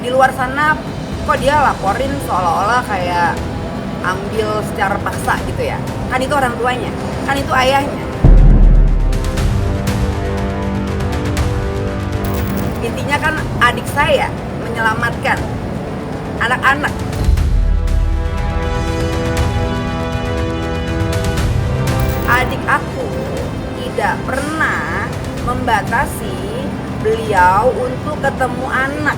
Di luar sana kok dia laporin seolah-olah kayak ambil secara paksa gitu ya. Kan itu orang tuanya, kan itu ayahnya. Intinya kan adik saya menyelamatkan anak-anak. Adik aku tidak pernah membatasi beliau untuk ketemu anak.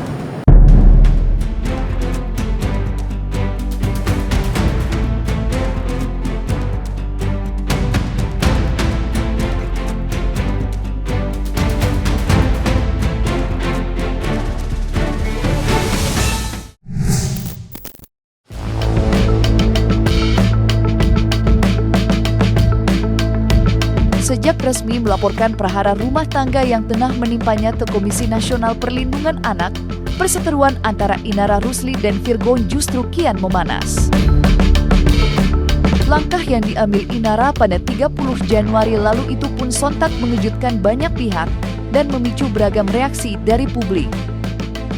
Sejak resmi melaporkan prahara rumah tangga yang tengah menimpanya ke Komisi Nasional Perlindungan Anak, perseteruan antara Inara Rusli dan Virgon justru kian memanas. Langkah yang diambil Inara pada 30 Januari lalu itu pun sontak mengejutkan banyak pihak dan memicu beragam reaksi dari publik.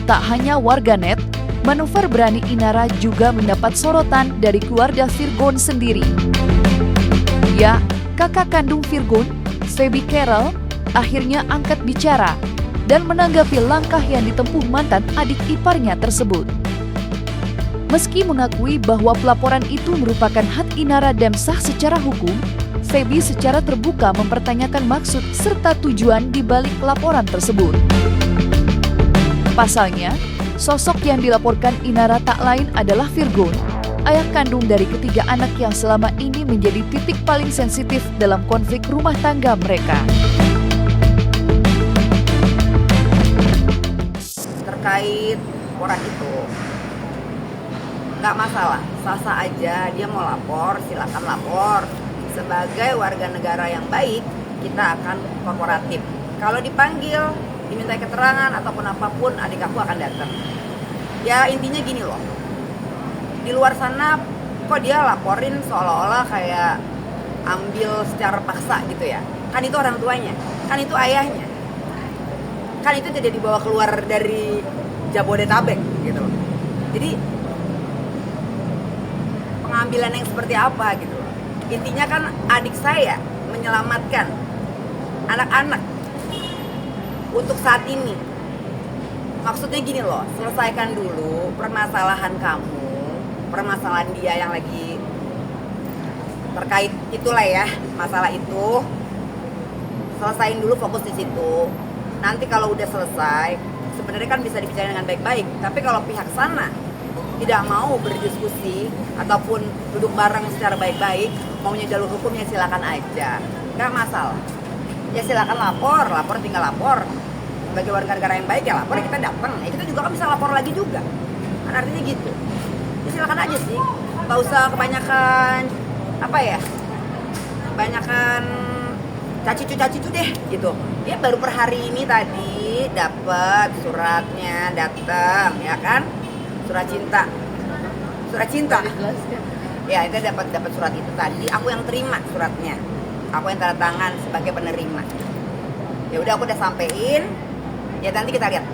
Tak hanya warganet, manuver berani Inara juga mendapat sorotan dari keluarga Virgon sendiri. Ya, kakak kandung Virgon, Feby Carol, akhirnya angkat bicara dan menanggapi langkah yang ditempuh mantan adik iparnya tersebut. Meski mengakui bahwa pelaporan itu merupakan hak Inara dan sah secara hukum, Feby secara terbuka mempertanyakan maksud serta tujuan di balik laporan tersebut. Pasalnya, sosok yang dilaporkan Inara tak lain adalah Virgon, ayah kandung dari ketiga anak yang selama ini menjadi titik paling sensitif dalam konflik rumah tangga mereka. Terkait orang itu, nggak masalah, sah-sah aja dia mau lapor, silakan lapor. Sebagai warga negara yang baik, kita akan kooperatif. Kalau dipanggil, diminta keterangan ataupun apapun, adik aku akan datang. Ya intinya gini loh, di luar sana kok dia laporin seolah-olah kayak ambil secara paksa gitu ya. Kan itu orang tuanya, kan itu ayahnya. Kan itu tidak dibawa keluar dari Jabodetabek gitu loh. Jadi pengambilan yang seperti apa gitu loh. Intinya kan adik saya menyelamatkan anak-anak untuk saat ini. Maksudnya gini loh, selesaikan dulu permasalahan kamu, permasalahan dia yang lagi terkait itulah ya, masalah itu selesain dulu, fokus di situ. Nanti kalau udah selesai, sebenarnya kan bisa dibicarain dengan baik-baik. Tapi kalau pihak sana tidak mau berdiskusi ataupun duduk bareng secara baik-baik, maunya jalur hukumnya silakan aja, nggak masalah. Ya silakan lapor tinggal lapor. Sebagai warga negara yang baik ya lapor, kita datang. Ya kita juga kan bisa lapor lagi juga. Kan artinya gitu. Ya silakan aja sih, nggak usah kebanyakan kebanyakan cacicu deh gitu. Ya baru per hari ini tadi dapat suratnya datang ya kan, surat cinta. Ya itu dapat surat itu tadi. Aku yang terima suratnya, aku yang tanda tangan sebagai penerima. Ya udah aku udah sampein. Ya nanti kita lihat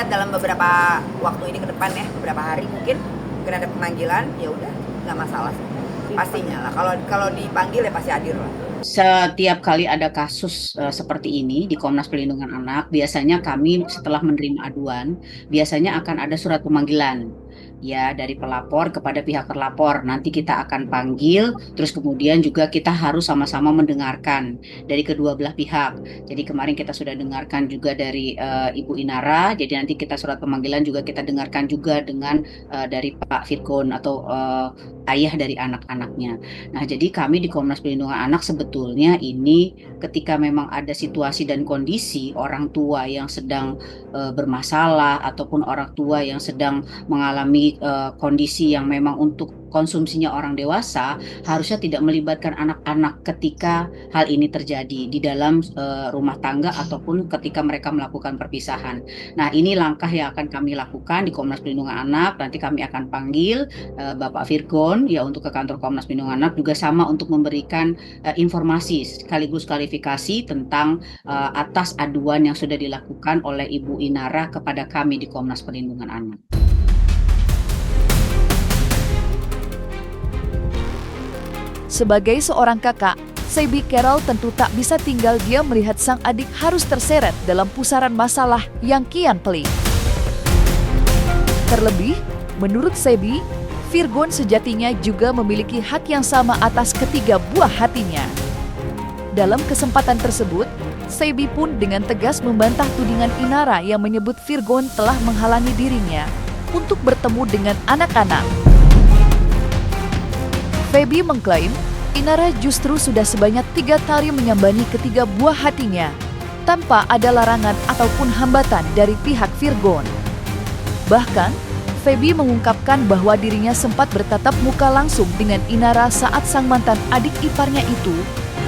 dalam beberapa waktu ini ke depan ya, beberapa hari mungkin ada pemanggilan. Ya udah nggak masalah sih. Pastinya lah, kalau dipanggil ya pasti hadir lah. Setiap kali ada kasus seperti ini di Komnas Perlindungan Anak, biasanya kami setelah menerima aduan, biasanya akan ada surat pemanggilan ya dari pelapor kepada pihak terlapor. Nanti kita akan panggil, terus kemudian juga kita harus sama-sama mendengarkan dari kedua belah pihak. Jadi kemarin kita sudah dengarkan juga dari Ibu Inara, jadi nanti kita surat pemanggilan juga kita dengarkan juga dengan dari Pak Virgon atau ayah dari anak-anaknya. Nah, jadi kami di Komnas Perlindungan Anak sebetulnya ini ketika memang ada situasi dan kondisi orang tua yang sedang bermasalah ataupun orang tua yang sedang mengalami kondisi yang memang untuk konsumsinya orang dewasa, harusnya tidak melibatkan anak-anak ketika hal ini terjadi di dalam rumah tangga ataupun ketika mereka melakukan perpisahan. Nah, ini langkah yang akan kami lakukan di Komnas Perlindungan Anak. Nanti kami akan panggil Bapak Virgon ya untuk ke kantor Komnas Perlindungan Anak, juga sama untuk memberikan informasi sekaligus klarifikasi tentang atas aduan yang sudah dilakukan oleh Ibu Inara kepada kami di Komnas Perlindungan Anak. Sebagai seorang kakak, Sebi Carol tentu tak bisa tinggal diam melihat sang adik harus terseret dalam pusaran masalah yang kian pelik. Terlebih, menurut Sebi, Virgon sejatinya juga memiliki hak yang sama atas ketiga buah hatinya. Dalam kesempatan tersebut, Sebi pun dengan tegas membantah tudingan Inara yang menyebut Virgon telah menghalangi dirinya untuk bertemu dengan anak-anak. Febi mengklaim Inara justru sudah sebanyak 3 kali menyambangi ketiga buah hatinya tanpa ada larangan ataupun hambatan dari pihak Virgon. Bahkan, Febi mengungkapkan bahwa dirinya sempat bertatap muka langsung dengan Inara saat sang mantan adik iparnya itu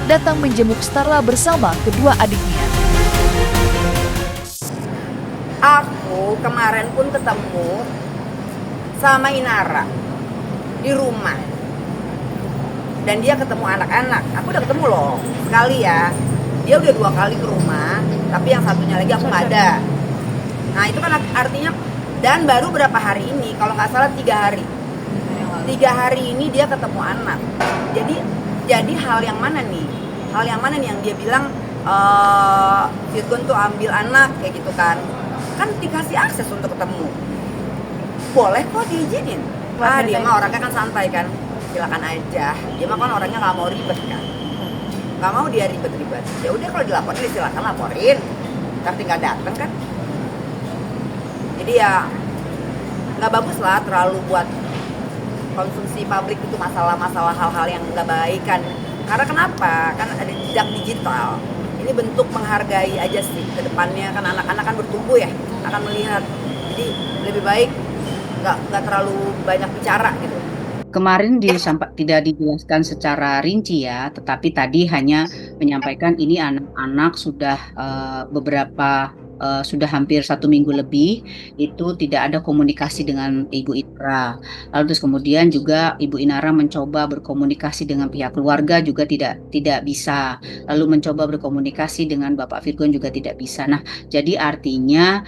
datang menjenguk Starla bersama kedua adiknya. Aku kemarin pun ketemu sama Inara di rumah. Dan dia ketemu anak-anak. Aku udah ketemu loh, sekali ya. Dia udah 2 kali ke rumah, tapi yang satunya lagi aku nggak ada. Nah itu kan artinya, dan baru berapa hari ini, kalau nggak salah 3 hari. 3 hari ini dia ketemu anak. Jadi hal yang mana nih? Hal yang mana nih yang dia bilang Virgon tuh ambil anak kayak gitu kan? Kan dikasih akses untuk ketemu. Boleh kok diizinin. Dia mah orangnya kan santai kan. Silakan aja, dia mah kan orangnya nggak mau ribet kan, nggak mau dia ribet-ribet. Ya udah kalau dilaporin ya silakan laporin, ntar tinggal datang kan. Jadi ya nggak bagus lah terlalu buat konsumsi publik itu masalah-masalah hal-hal yang nggak baik kan. Karena kenapa? Kan ada jejak digital. Ini bentuk menghargai aja sih ke depannya kan, anak-anak kan bertumbuh ya, akan melihat. Jadi lebih baik nggak terlalu banyak bicara gitu. Kemarin tidak dijelaskan secara rinci ya, tetapi tadi hanya menyampaikan ini anak-anak sudah sudah hampir 1 minggu lebih itu tidak ada komunikasi dengan Ibu Inara. Lalu terus kemudian juga Ibu Inara mencoba berkomunikasi dengan pihak keluarga juga tidak bisa. Lalu mencoba berkomunikasi dengan Bapak Virgon juga tidak bisa. Nah, jadi artinya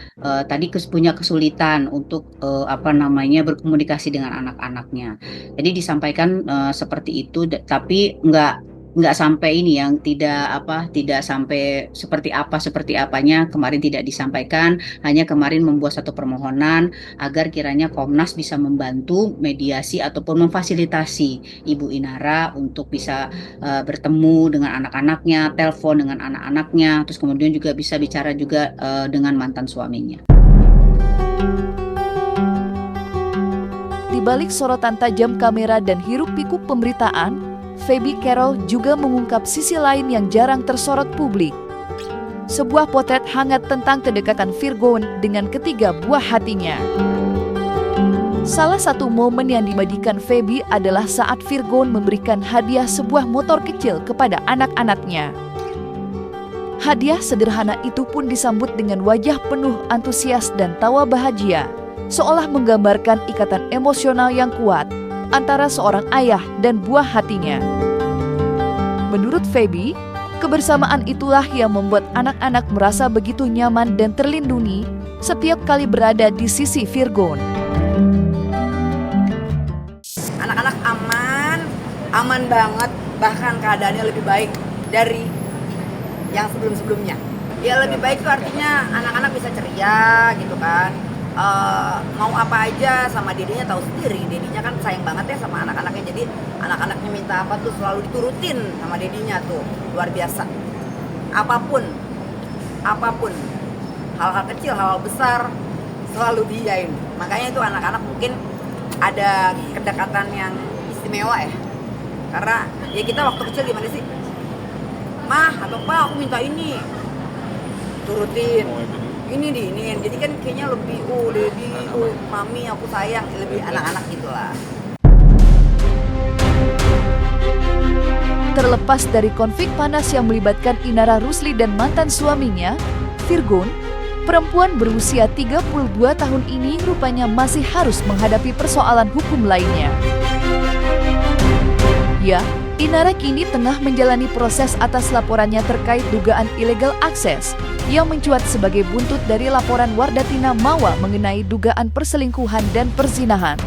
tadi punya kesulitan untuk berkomunikasi dengan anak-anaknya. Jadi disampaikan seperti itu, tapi nggak sampai ini yang tidak sampai seperti apanya kemarin tidak disampaikan, hanya kemarin membuat satu permohonan agar kiranya Komnas bisa membantu mediasi ataupun memfasilitasi Ibu Inara untuk bisa bertemu dengan anak-anaknya, telepon dengan anak-anaknya, terus kemudian juga bisa bicara juga dengan mantan suaminya. Di balik sorotan tajam kamera dan hiruk-pikuk pemberitaan, Sebi Carol juga mengungkap sisi lain yang jarang tersorot publik. Sebuah potret hangat tentang kedekatan Virgon dengan ketiga buah hatinya. Salah satu momen yang dimadikan Sebi adalah saat Virgon memberikan hadiah sebuah motor kecil kepada anak-anaknya. Hadiah sederhana itu pun disambut dengan wajah penuh antusias dan tawa bahagia, seolah menggambarkan ikatan emosional yang kuat antara seorang ayah dan buah hatinya. Menurut Sebi, kebersamaan itulah yang membuat anak-anak merasa begitu nyaman dan terlindungi setiap kali berada di sisi Virgon. Anak-anak aman banget, bahkan keadaannya lebih baik dari yang sebelum-sebelumnya. Ya lebih baik itu artinya anak-anak bisa ceria gitu kan. Mau apa aja sama dedinya tahu sendiri. Dedinya kan sayang banget ya sama anak-anaknya. Jadi anak-anaknya minta apa tuh selalu diturutin sama dedinya tuh. Luar biasa. Apapun hal-hal kecil, hal-hal besar selalu diiyain. Makanya itu anak-anak mungkin ada kedekatan yang istimewa ya. Karena ya kita waktu kecil gimana sih? Mah atau Pak aku minta ini, turutin. ini di ini, jadi kan kayaknya lebih Dedi, mami aku sayang, lebih anak-anak gitulah. Terlepas dari konflik panas yang melibatkan Inara Rusli dan mantan suaminya, Virgon, perempuan berusia 32 tahun ini rupanya masih harus menghadapi persoalan hukum lainnya. Ya, Inara kini tengah menjalani proses atas laporannya terkait dugaan illegal access yang mencuat sebagai buntut dari laporan Wardatina Mawa mengenai dugaan perselingkuhan dan perzinahan.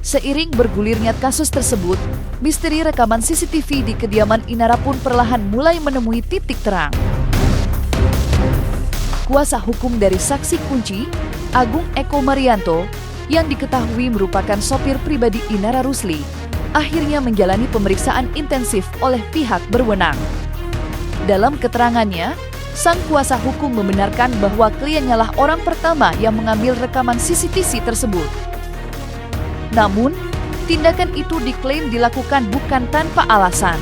Seiring bergulirnya kasus tersebut, misteri rekaman CCTV di kediaman Inara pun perlahan mulai menemui titik terang. Kuasa hukum dari saksi kunci, Agung Eko Marianto, yang diketahui merupakan sopir pribadi Inara Rusli, akhirnya menjalani pemeriksaan intensif oleh pihak berwenang. Dalam keterangannya, sang kuasa hukum membenarkan bahwa kliennya lah orang pertama yang mengambil rekaman CCTV tersebut. Namun, tindakan itu diklaim dilakukan bukan tanpa alasan.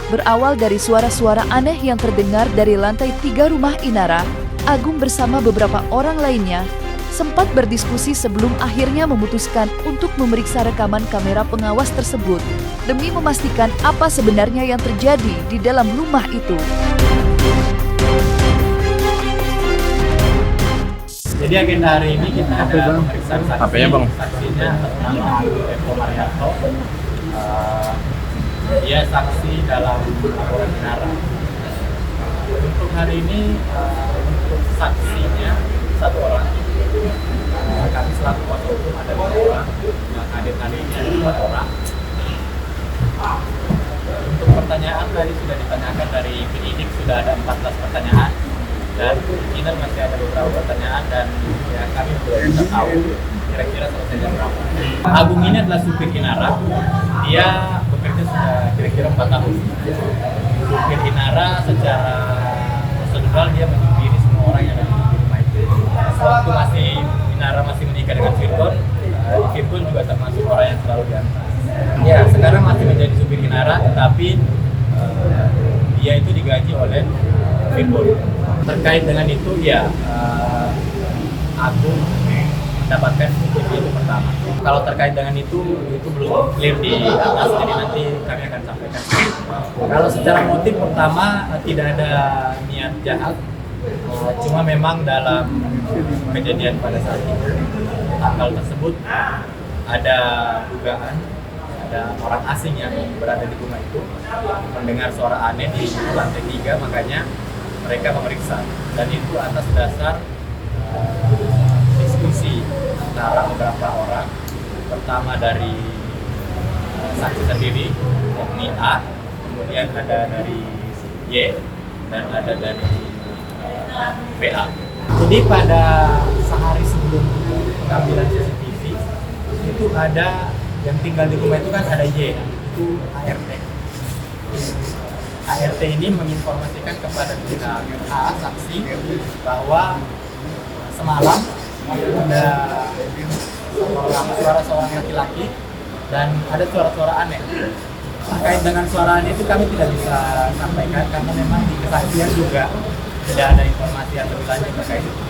Berawal dari suara-suara aneh yang terdengar dari lantai 3 rumah Inara, Agung bersama beberapa orang lainnya sempat berdiskusi sebelum akhirnya memutuskan untuk memeriksa rekaman kamera pengawas tersebut demi memastikan apa sebenarnya yang terjadi di dalam rumah itu. Jadi agenda hari ini kita ada pemeriksaan saksinya Eko Marianto. Dia saksi dalam laporan Inara. Untuk hari ini untuk saksinya satu orang. Kami selaku kuasa hukum ada 2 orang. Yang hadir hari ini ada 2 orang. Untuk pertanyaan tadi sudah ditanyakan dari penyidik, sudah ada 14 pertanyaan. Dan kita masih ada beberapa pertanyaan dan ya kami belum bisa tahu kira-kira selesai jam berapa. Agung ini adalah supir Inara. Dia bekerja sudah kira-kira 4 tahun. Supir Inara secara prosedural dia menyupiri semua orang yang ada di rumah itu. Waktu masih Inara masih menikah dengan Virgon, Virgon juga termasuk orang yang selalu diantar. Ya sekarang masih menjadi supir Inara, tetapi dia itu digaji oleh Virgon. Terkait dengan itu ya aku mendapatkan CCTV itu pertama. Kalau terkait dengan itu belum clear di atas, jadi nanti kami akan sampaikan. Kalau secara motif pertama tidak ada niat jahat, cuma memang dalam kejadian pada saat itu tanggal tersebut ada dugaan ada orang asing yang berada di rumah itu mendengar suara aneh di lantai 3, makanya mereka memeriksa, dan itu atas dasar diskusi antara beberapa orang, pertama dari saksi sendiri, yakni A, kemudian ada dari Y, dan ada dari PA. Jadi pada sehari sebelum pengambilan CCTV, itu ada yang tinggal di rumah itu kan ada Y, itu ART. ART ini menginformasikan kepada pihak A, saksi, bahwa semalam ada suara seorang laki-laki dan ada suara-suara aneh. Terkait dengan suara aneh itu kami tidak bisa sampaikan karena memang di kesaksian juga tidak ada informasi yang lebih lanjut terkait itu.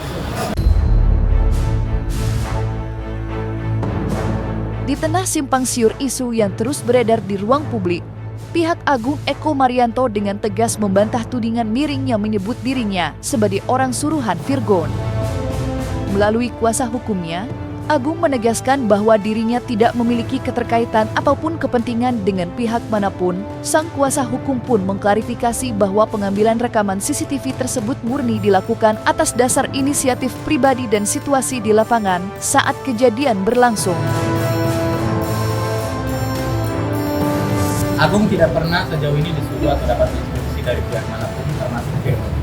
Di tengah simpang siur isu yang terus beredar di ruang publik, pihak Agung Eko Marianto dengan tegas membantah tudingan miring yang menyebut dirinya sebagai orang suruhan Virgon. Melalui kuasa hukumnya, Agung menegaskan bahwa dirinya tidak memiliki keterkaitan ataupun kepentingan dengan pihak manapun. Sang kuasa hukum pun mengklarifikasi bahwa pengambilan rekaman CCTV tersebut murni dilakukan atas dasar inisiatif pribadi dan situasi di lapangan saat kejadian berlangsung. Agung tidak pernah sejauh ini disuruh atau dapat instruksi dari pihak manapun, termasuk Virgon.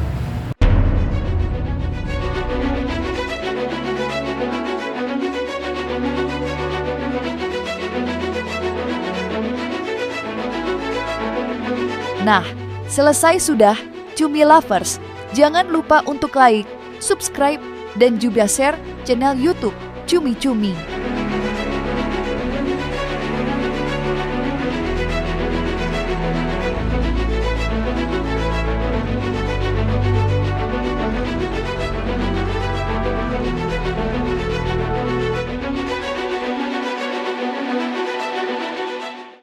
Nah, selesai sudah, Cumi Lovers. Jangan lupa untuk like, subscribe, dan juga share channel YouTube Cumi Cumi.